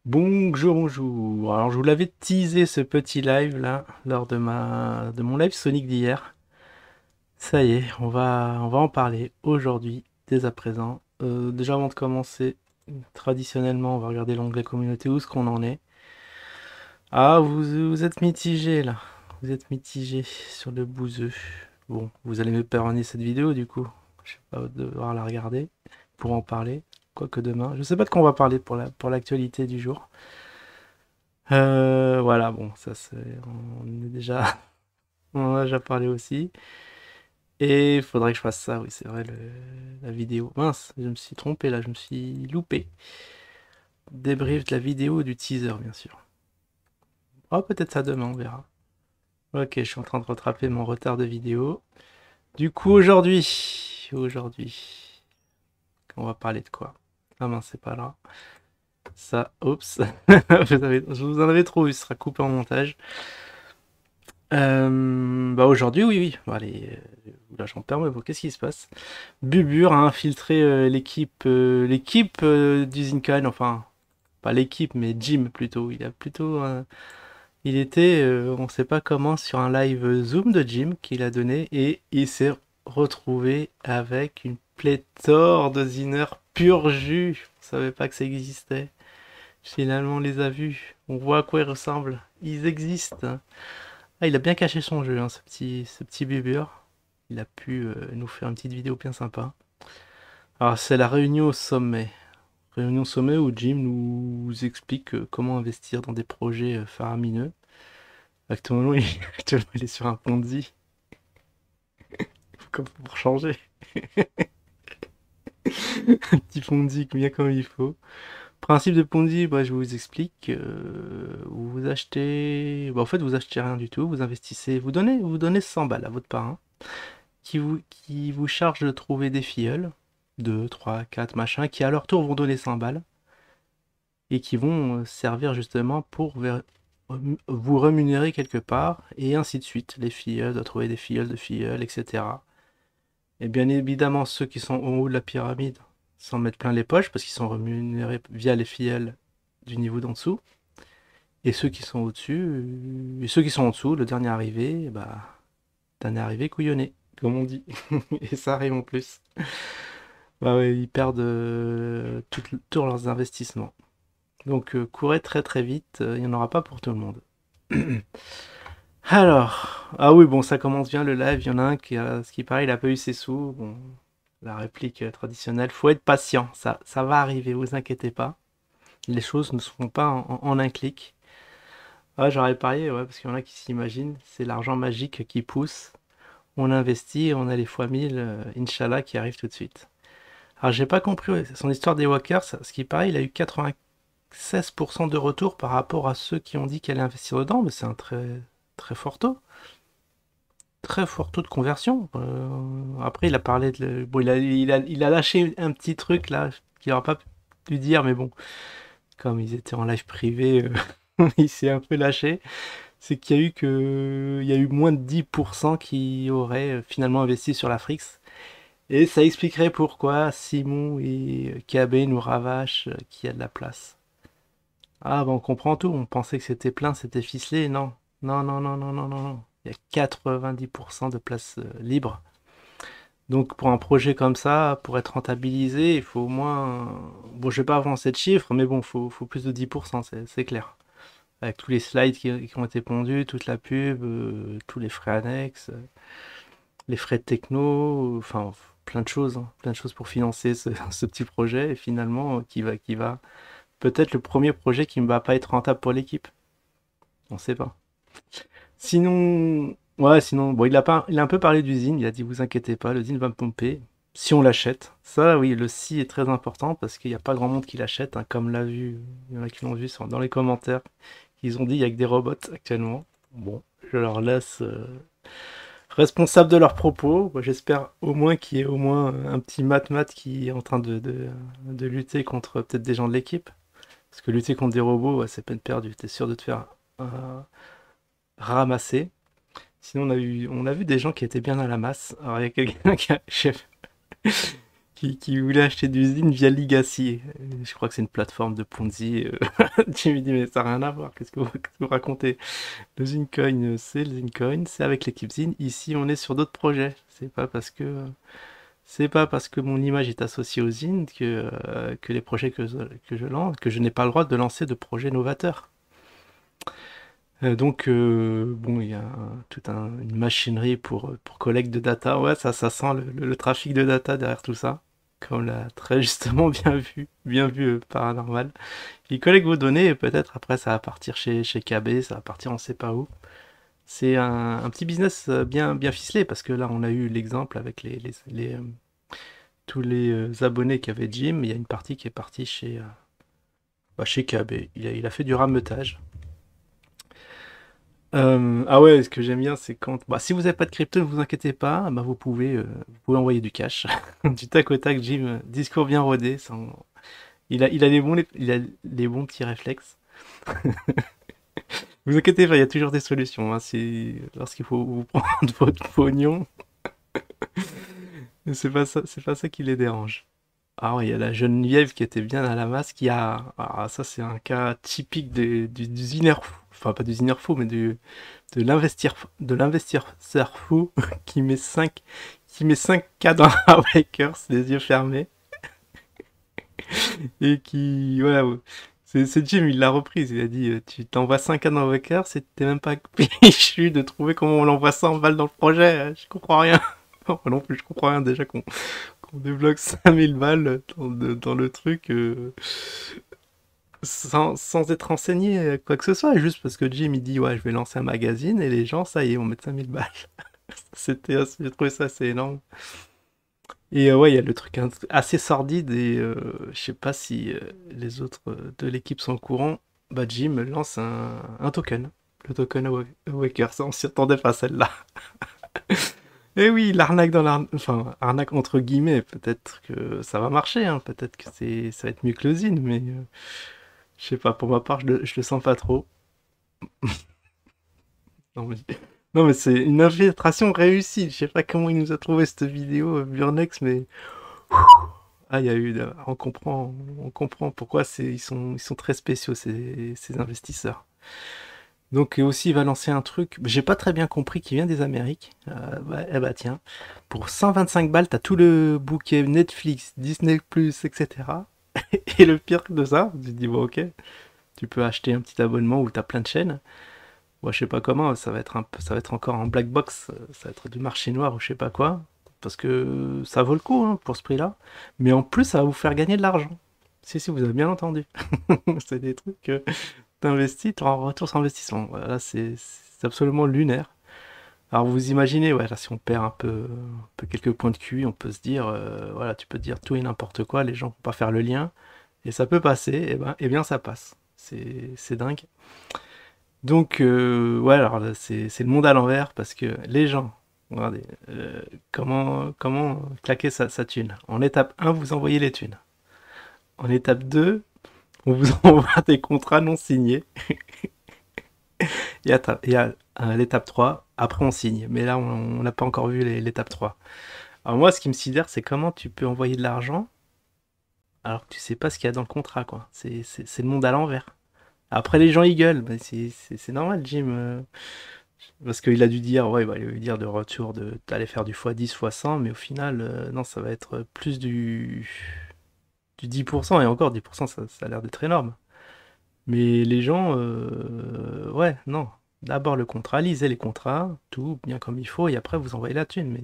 Bonjour, bonjour. Alors je vous l'avais teasé ce petit live là lors de mon live Sonic d'hier. Ça y est, on va en parler aujourd'hui, dès à présent. Déjà avant de commencer, traditionnellement, on va regarder l'onglet communauté, où est-ce qu'on en est. Ah, vous êtes mitigé là. Vous êtes mitigé sur le bouseux. Bon, vous allez me pardonner cette vidéo du coup. Je vais pas devoir la regarder pour en parler. Quoique demain. Je sais pas de quoi on va parler pour l'actualité du jour. Voilà, bon, ça c'est. On est déjà. On en a déjà parlé aussi. Et il faudrait que je fasse ça, oui, c'est vrai, la vidéo. Mince, je me suis trompé là, je me suis loupé. Débrief de la vidéo du teaser, bien sûr. Oh, peut-être ça demain, on verra. Ok, je suis en train de rattraper mon retard de vidéo. Du coup, aujourd'hui, on va parler de quoi? Ah mince, c'est pas là. Ça, oups. Je vous en avais trop eu, ce sera coupé en montage. Bah aujourd'hui, oui, oui. Bon, allez, là j'en perds mes mots. Qu'est-ce qui se passe? Bubur a infiltré l'équipe d'Usinkan, enfin, pas l'équipe, mais Jim plutôt. Il était, on sait pas comment, sur un live Zoom de Jim qu'il a donné et il s'est retrouvé avec une pléthore de ziners pur jus. On savait pas que ça existait. Finalement, on les a vus. On voit à quoi ils ressemblent. Ils existent. Ah, il a bien caché son jeu, hein, ce petit bubur. Il a pu nous faire une petite vidéo bien sympa. Alors, c'est la réunion au sommet. Réunion au sommet où Jim nous explique comment investir dans des projets faramineux. Actuellement, actuellement, il est sur un Ponzi. Comme pour changer. Un petit Ponzi bien comme il faut. Principe de Ponzi, bah, je vous explique. Vous achetez. Bah, en fait, vous achetez rien du tout. Vous investissez. Vous donnez 100 balles à votre parrain, qui vous charge de trouver des filleuls, 2, 3, 4 machins, qui à leur tour vont donner 100 balles, et qui vont servir justement pour vous rémunérer quelque part, et ainsi de suite. Les filleuls, doivent trouver des filleuls de filleuls, etc. Et bien évidemment, ceux qui sont en haut de la pyramide s'en mettent plein les poches, parce qu'ils sont rémunérés via les filleuls du niveau d'en dessous. Et ceux qui sont au-dessus, et ceux qui sont en dessous, le dernier arrivé, bah, dernier arrivé couillonné, comme on dit. Et ça arrive en plus. Bah ouais, ils perdent tous leurs investissements. Donc courez très très vite, il n'y en aura pas pour tout le monde. Alors, ah oui, bon, ça commence bien le live, il y en a un qui, ce qui paraît, il a pas eu ses sous. Bon, la réplique traditionnelle, faut être patient, ça va arriver, vous inquiétez pas. Les choses ne se font pas en un clic. Ah, j'aurais parié, ouais, parce qu'il y en a qui s'imaginent, c'est l'argent magique qui pousse. On investit et on a les fois 1000, Inch'Allah, qui arrivent tout de suite. Alors j'ai pas compris ouais, son histoire des walkers, ce qui paraît, il a eu 96% de retour par rapport à ceux qui ont dit qu'elle allait investir dedans, mais c'est un très très fort taux. Très fort taux de conversion. Après, il a parlé de. Bon, il a lâché un petit truc là qu'il n'aura pas dû dire, mais bon, comme ils étaient en live privé, il s'est un peu lâché. C'est il y a eu moins de 10% qui auraient finalement investi sur la Frix. Et ça expliquerait pourquoi Simon et KB nous ravachent qu'il y a de la place. Ah, bah on comprend tout. On pensait que c'était plein, c'était ficelé. Non. Non, non, non, non, non, non, non. Il y a 90% de places libres. Donc pour un projet comme ça, pour être rentabilisé, il faut au moins. Bon, je vais pas avancer de chiffres, mais bon, faut plus de 10%, c'est clair. Avec tous les slides qui ont été pondus, toute la pub, tous les frais annexes, les frais de techno, enfin plein de choses, hein, plein de choses pour financer ce petit projet et finalement qui va peut-être le premier projet qui ne va pas être rentable pour l'équipe. On sait pas. Sinon, ouais, sinon, bon, il a un peu parlé d'usine. Il a dit, vous inquiétez pas, l'usine va me pomper si on l'achète. Ça, oui, le si est très important parce qu'il n'y a pas grand monde qui l'achète, hein, comme l'a vu, il y en a qui l'ont vu dans les commentaires. Ils ont dit, il y a que des robots actuellement. Bon, je leur laisse responsable de leurs propos. Moi, j'espère au moins qu'il y ait au moins un petit mat qui est en train de lutter contre peut-être des gens de l'équipe. Parce que lutter contre des robots, ouais, c'est peine perdue. T'es sûr de te faire ramasser. Sinon, on a vu des gens qui étaient bien à la masse. Alors, il y a quelqu'un qui qui voulait acheter des usines via Legacy. Je crois que c'est une plateforme de Ponzi. Tu me dis, mais ça n'a rien à voir. Qu'est-ce que vous racontez? Le Zincoin, c'est le Zincoin, c'est avec l'équipe Zin. Ici, on est sur d'autres projets. C'est pas parce que mon image est associée aux Zin que les projets que je lance, que je n'ai pas le droit de lancer de projets novateurs. Donc, bon, il y a une machinerie pour collecte de data. Ouais, ça sent le trafic de data derrière tout ça. Comme l'a très justement bien vu Paranormal. Il collecte vos données et peut-être après ça va partir chez KB, ça va partir on sait pas où. C'est un petit business bien ficelé parce que là on a eu l'exemple avec tous les abonnés qui avaient Jim. Il y a une partie qui est partie chez KB. Il a fait du rameutage. Ah ouais, ce que j'aime bien, c'est quand. Bah, si vous n'avez pas de crypto, ne vous inquiétez pas, bah, vous pouvez envoyer du cash. Du tac au tac, Jim, discours bien rodé. Il a les bons petits réflexes. Vous inquiétez pas, il y a toujours des solutions. Hein, lorsqu'il faut vous prendre votre pognon, c'est pas ça qui les dérange. Ah ouais, il y a la Geneviève qui était bien à la masse, Ah, ça, c'est un cas typique du zineur fou. Enfin, pas du zineur fou, mais de l'investisseur fou qui met 5 K dans la Wakers, les yeux fermés, et qui, voilà, ouais. C'est Jim, il l'a reprise, il a dit, tu t'envoies 5 K dans Wakers, et t'es même pas fichu de trouver comment on l'envoie 100 balles dans le projet, je comprends rien. Moi non plus, je comprends rien déjà qu'on débloque 5000 balles dans le truc sans être renseigné quoi que ce soit, juste parce que Jim il dit ouais je vais lancer un magazine et les gens ça y est vont mettre 5000 balles. J'ai trouvé ça assez énorme. Et ouais il y a le truc assez sordide et je sais pas si les autres de l'équipe sont au courant. Bah Jim lance un token, le token Awaker, ça on s'y attendait pas celle-là. Et oui, l'arnaque enfin, arnaque entre guillemets, peut-être que ça va marcher, hein, peut-être que ça va être mieux que le Zine, mais je sais pas, pour ma part, je le sens pas trop. Non, mais, non, mais c'est une infiltration réussie, je sais pas comment il nous a trouvé cette vidéo, Burnex, mais ah, il y a eu, on comprend pourquoi ils sont très spéciaux, ces investisseurs. Donc aussi, il va lancer un truc, j'ai pas très bien compris, qui vient des Amériques. Eh bah tiens, pour 125 balles, t'as tout le bouquet Netflix, Disney+, etc. Et le pire de ça, tu te dis, bon ok, tu peux acheter un petit abonnement où t'as plein de chaînes. Moi, je sais pas comment, ça va être encore en black box, ça va être du marché noir ou je sais pas quoi. Parce que ça vaut le coup hein, pour ce prix-là. Mais en plus, ça va vous faire gagner de l'argent. Si, vous avez bien entendu. C'est des trucs que t'investis, tu en retour sur investissement. Voilà, c'est absolument lunaire. Alors vous imaginez, ouais, là, si on perd un peu quelques points de QI, on peut se dire, voilà, tu peux dire tout et n'importe quoi, les gens vont pas faire le lien, et ça peut passer, et bien ça passe. C'est dingue. Donc, ouais, alors là, c'est le monde à l'envers, parce que les gens, regardez, comment claquer sa thune. En étape 1, vous envoyez les thunes. En étape 2, on vous envoie des contrats non signés. Et à l'étape 3, après on signe. Mais là, on n'a pas encore vu l'étape 3. Alors moi, ce qui me sidère, c'est comment tu peux envoyer de l'argent alors que tu sais pas ce qu'il y a dans le contrat, quoi. C'est le monde à l'envers. Après, les gens, ils gueulent. Mais c'est normal, Jim. Parce qu'il a dû dire, ouais, il va lui dire de retour d'aller faire du x10, x100, mais au final, non, ça va être plus du 10%, et encore 10%, ça a l'air d'être énorme. Mais les gens, ouais, non. D'abord le contrat, lisez les contrats, tout bien comme il faut, et après vous envoyez la thune. Mais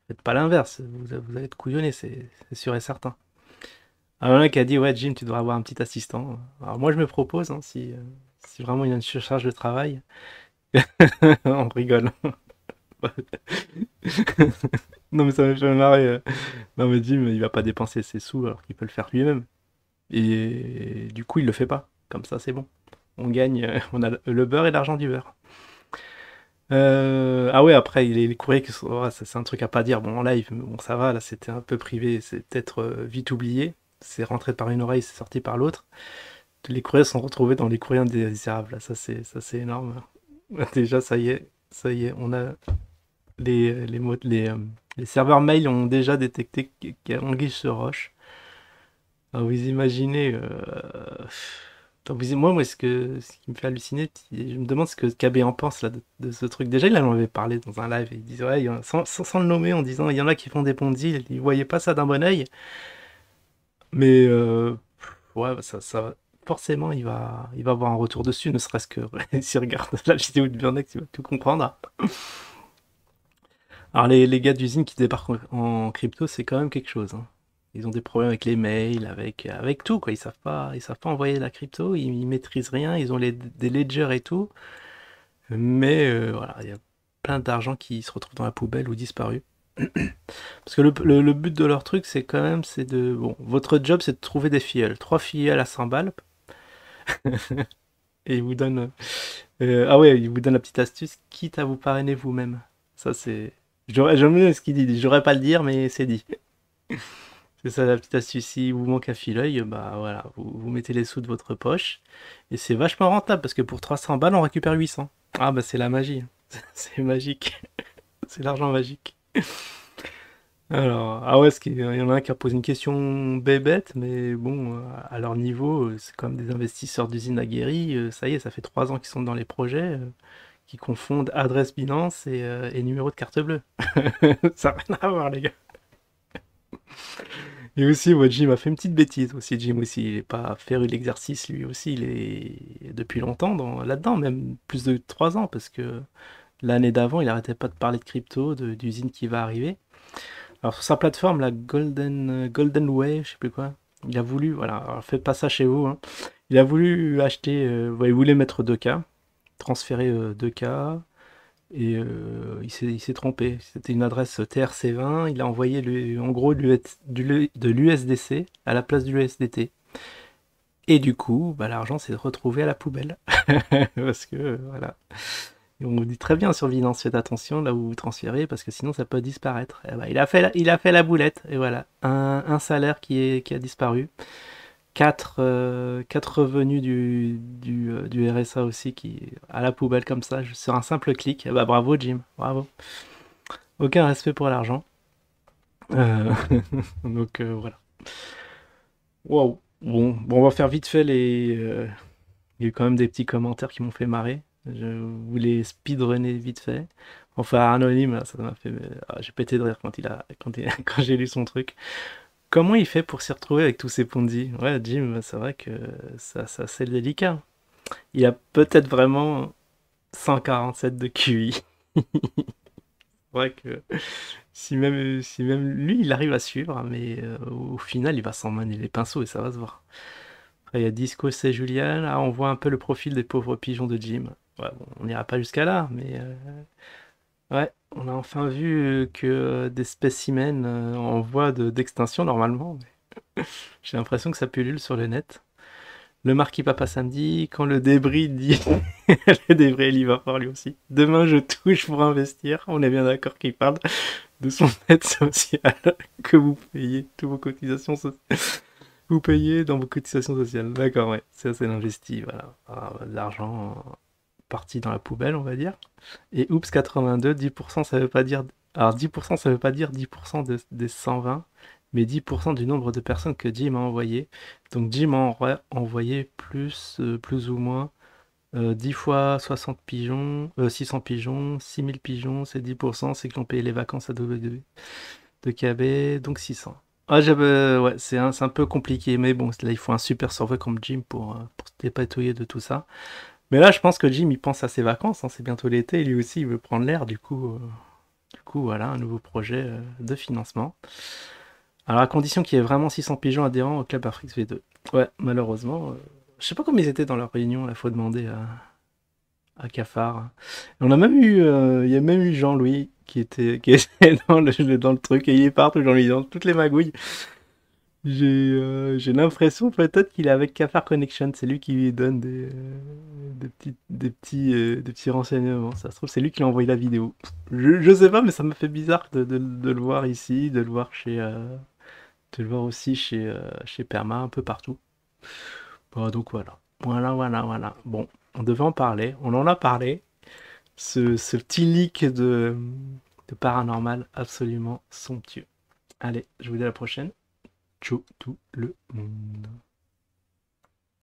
faites pas l'inverse, vous allez être couillonné, c'est sûr et certain. Un mec a dit, ouais, Jim, tu devrais avoir un petit assistant. Alors moi, je me propose, hein, si vraiment il y a une surcharge de travail. On rigole. Non, mais ça me fait marrer. Non, mais Jim, il va pas dépenser ses sous alors qu'il peut le faire lui-même. Et du coup, il le fait pas. Comme ça, c'est bon. On gagne, on a le beurre et l'argent du beurre. Ah ouais, après, les courriers, ouais, ça, c'est un truc à pas dire. Bon, en live, bon, ça va, là, c'était un peu privé, c'est peut-être vite oublié. C'est rentré par une oreille, c'est sorti par l'autre. Les courriers sont retrouvés dans les courriers indésirables. Là, ça, c'est énorme. Déjà, ça y est, les serveurs mail ont déjà détecté qu'il y a anguille sur roche. Ah, vous imaginez. Attends, moi, ce qui me fait halluciner, je me demande ce que KB en pense là, de ce truc. Déjà, il en avait parlé dans un live et il disait, ouais, sans le nommer, en disant, il y en a qui font des ponzi, ils voyaient pas ça d'un bon oeil. Mais ouais, bah, forcément, il va avoir un retour dessus, ne serait-ce que s'il regarde la vidéo de Burnex, il va tout comprendre. Alors, les gars d'usine qui débarquent en crypto, c'est quand même quelque chose, hein. Ils ont des problèmes avec les mails, avec tout, quoi. Ils savent pas envoyer la crypto, ils maîtrisent rien, ils ont des ledgers et tout. Mais voilà, il y a plein d'argent qui se retrouve dans la poubelle ou disparu. Parce que le but de leur truc, c'est quand même, c'est de... Bon, votre job, c'est de trouver des filleuls. 3 filleuls à 100 balles. Et ils vous donnent... ah ouais, ils vous donnent la petite astuce, quitte à vous parrainer vous-même. Ça, c'est... J'aime bien ce qu'il dit. J'aurais pas le dire, mais c'est dit. C'est ça la petite astuce. Si vous manque un fil-œil, bah voilà, vous mettez les sous de votre poche. Et c'est vachement rentable parce que pour 300 balles, on récupère 800. Ah bah c'est la magie. C'est magique. C'est l'argent magique. Alors, ah ouais, il y en a un qui a posé une question bébête, mais bon, à leur niveau, c'est comme des investisseurs d'usines aguerris. Ça y est, ça fait 3 ans qu'ils sont dans les projets, qui confondent adresse Binance et numéro de carte bleue. Ça n'a rien à voir, les gars. Et aussi, ouais, Jim a fait une petite bêtise aussi. Jim aussi, il n'est pas féru de l'exercice, lui aussi, il est depuis longtemps là-dedans, même plus de 3 ans, parce que l'année d'avant, il arrêtait pas de parler de crypto, d'usine qui va arriver. Alors sur sa plateforme, la Golden Way, je sais plus quoi, il a voulu, voilà, alors faites pas ça chez vous, hein. Il a voulu acheter, ouais, il voulait mettre 2K, transférer 2K, et il s'est trompé. C'était une adresse TRC20, il a envoyé en gros de l'USDC à la place du USDT. Et du coup, bah, l'argent s'est retrouvé à la poubelle. Parce que, voilà. Et on vous dit très bien sur Binance, faites attention là où vous transférez, parce que sinon ça peut disparaître. Et bah, il a fait la boulette, et voilà. Un salaire qui a disparu. Quatre revenus du RSA aussi qui à la poubelle comme ça, sur un simple clic. Eh bah, bravo Jim, bravo. Aucun respect pour l'argent. Euh, donc voilà. Waouh. Bon, on va faire vite fait il y a eu quand même des petits commentaires qui m'ont fait marrer. Je voulais speedrunner vite fait. Enfin, anonyme, là, ça m'a fait. J'ai pété de rire quand j'ai lu son truc. Comment il fait pour s'y retrouver avec tous ces Ponzi? Ouais, Jim, c'est vrai que ça c'est délicat. Il a peut-être vraiment 147 de QI. C'est vrai que si même lui, il arrive à suivre, mais au final, il va s'en manier les pinceaux et ça va se voir. Après, il y a Disco, c'est Julien. Là, on voit un peu le profil des pauvres pigeons de Jim. Ouais, bon, on n'ira pas jusqu'à là, mais ouais, on a enfin vu que des spécimens en voie d'extinction normalement. J'ai l'impression que ça pullule sur le net. Le marquis Papa Samedi, quand le débris dit... le débris, il y va fort lui aussi. Demain, je touche pour investir. On est bien d'accord qu'il parle de son aide sociale que vous payez, toutes vos cotisations sociales. Vous payez dans vos cotisations sociales. D'accord, ouais. Ça, c'est l'investi, voilà. Ah, de l'argent parti dans la poubelle, on va dire. Et oups, 82, 10%, ça veut pas dire... Alors, 10%, ça veut pas dire 10% des 120, mais 10% du nombre de personnes que Jim a envoyé. Donc, Jim a envoyé plus ou moins 10 fois 60 pigeons, 600 pigeons, 6000 pigeons, c'est 10%, c'est qu'ils ont payé les vacances à de KB, donc 600. Ah, ouais, c'est un peu compliqué, mais bon, là, il faut un super serveur comme Jim pour se dépatouiller de tout ça. Mais là, je pense que Jim, il pense à ses vacances, hein, c'est bientôt l'été, et lui aussi, il veut prendre l'air, du coup, voilà, un nouveau projet de financement. Alors, à condition qu'il y ait vraiment 600 pigeons adhérents au Club Afrique V2. Ouais, malheureusement, je sais pas comment ils étaient dans leur réunion, là, faut demander à Cafard. Il y a même eu Jean-Louis qui était dans le truc, et il est partout, Jean-Louis, dans toutes les magouilles. J'ai l'impression peut-être qu'il est avec Cafard Connection, c'est lui qui lui donne des petits renseignements. Ça se trouve, c'est lui qui lui a envoyé la vidéo. Je sais pas, mais ça me fait bizarre de le voir ici, de le voir aussi chez Perma, un peu partout. Bon, donc voilà. Voilà, voilà, voilà. Bon, on devait en parler, on en a parlé. Ce petit leak de paranormal absolument somptueux. Allez, je vous dis à la prochaine. Ciao tout le monde.